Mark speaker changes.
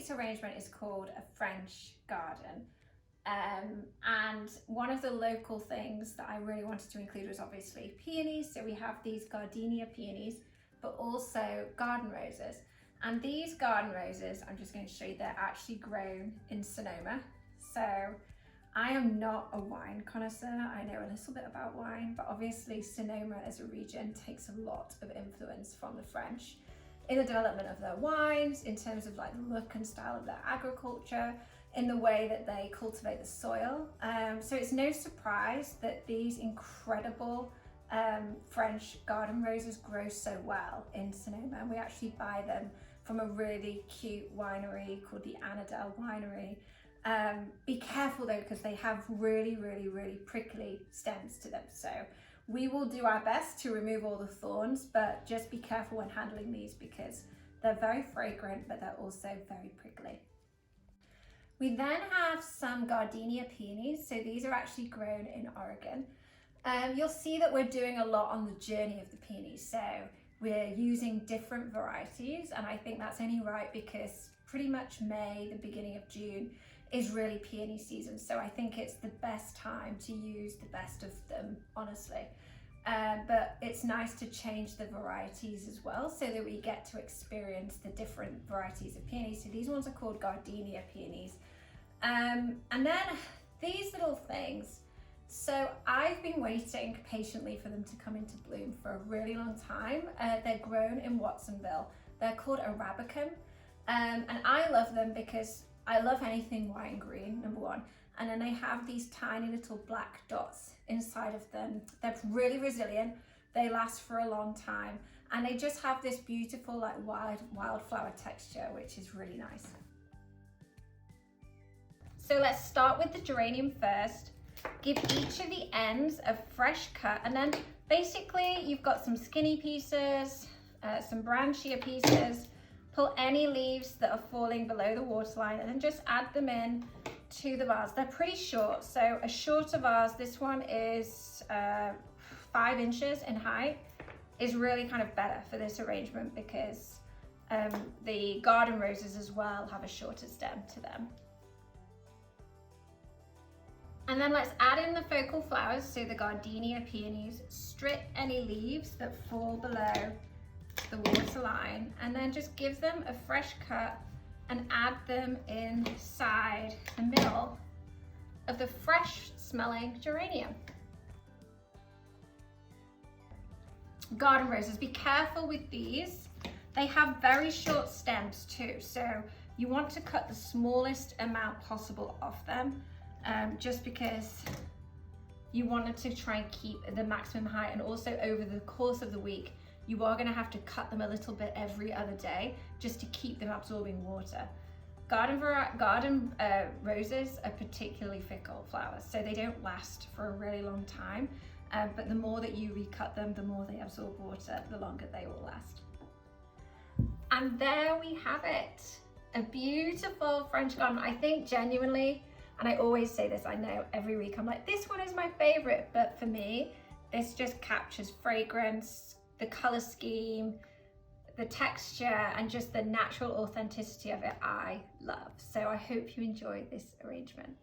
Speaker 1: this arrangement is called a French garden. And one of the local things that I really wanted to include was obviously peonies. So we have these gardenia peonies, but also garden roses. And these garden roses, I'm just going to show you, they're actually grown in Sonoma. So I am not a wine connoisseur. I know a little bit about wine, but obviously Sonoma as a region takes a lot of influence from the French in the development of their wines, in terms of like the look and style of their agriculture, in the way that they cultivate the soil. So it's no surprise that these incredible French garden roses grow so well in Sonoma. And we actually buy them from a really cute winery called the Annadel Winery. Be careful though, because they have really prickly stems to them. So we will do our best to remove all the thorns, but just be careful when handling these because they're very fragrant, but they're also very prickly. We then have some gardenia peonies. So these are actually grown in Oregon. You'll see that we're doing a lot on the journey of the peonies. So we're using different varieties, and I think that's only right because pretty much May, the beginning of June, is really peony season. So I think it's the best time to use the best of them, honestly. But it's nice to change the varieties as well so that we get to experience the different varieties of peonies. So these ones are called gardenia peonies. And then these little things. So I've been waiting patiently for them to come into bloom for a really long time. They're grown in Watsonville. They're called Arabicum. And I love them because I love anything white and green, number one. And then they have these tiny little black dots inside of them. They're really resilient. They last for a long time. And they just have this beautiful like wildflower texture, which is really nice. So let's start with the geranium first. Give each of the ends a fresh cut. And then basically you've got some skinny pieces, some branchier pieces. Pull any leaves that are falling below the waterline and then just add them in to the vase. They're pretty short, so a shorter vase, this one is 5 inches in height, is really kind of better for this arrangement because the garden roses as well have a shorter stem to them. And then let's add in the focal flowers, so the gardenia peonies. Strip any leaves that fall below the waterline and then just give them a fresh cut and add them inside the middle of the fresh smelling geranium. Garden roses, be careful with these. They have very short stems too, so you want to cut the smallest amount possible off them, just because you wanted to try and keep the maximum height, and also over the course of the week you are going to have to cut them a little bit every other day just to keep them absorbing water. Garden roses are particularly fickle flowers, so they don't last for a really long time, but the more that you recut them, the more they absorb water, the longer they will last. And there we have it, a beautiful French garden. I think genuinely, and I always say this, I know every week I'm like, this one is my favorite, but for me, this just captures fragrance, the color scheme, the texture, and just the natural authenticity of it I love. So I hope you enjoyed this arrangement.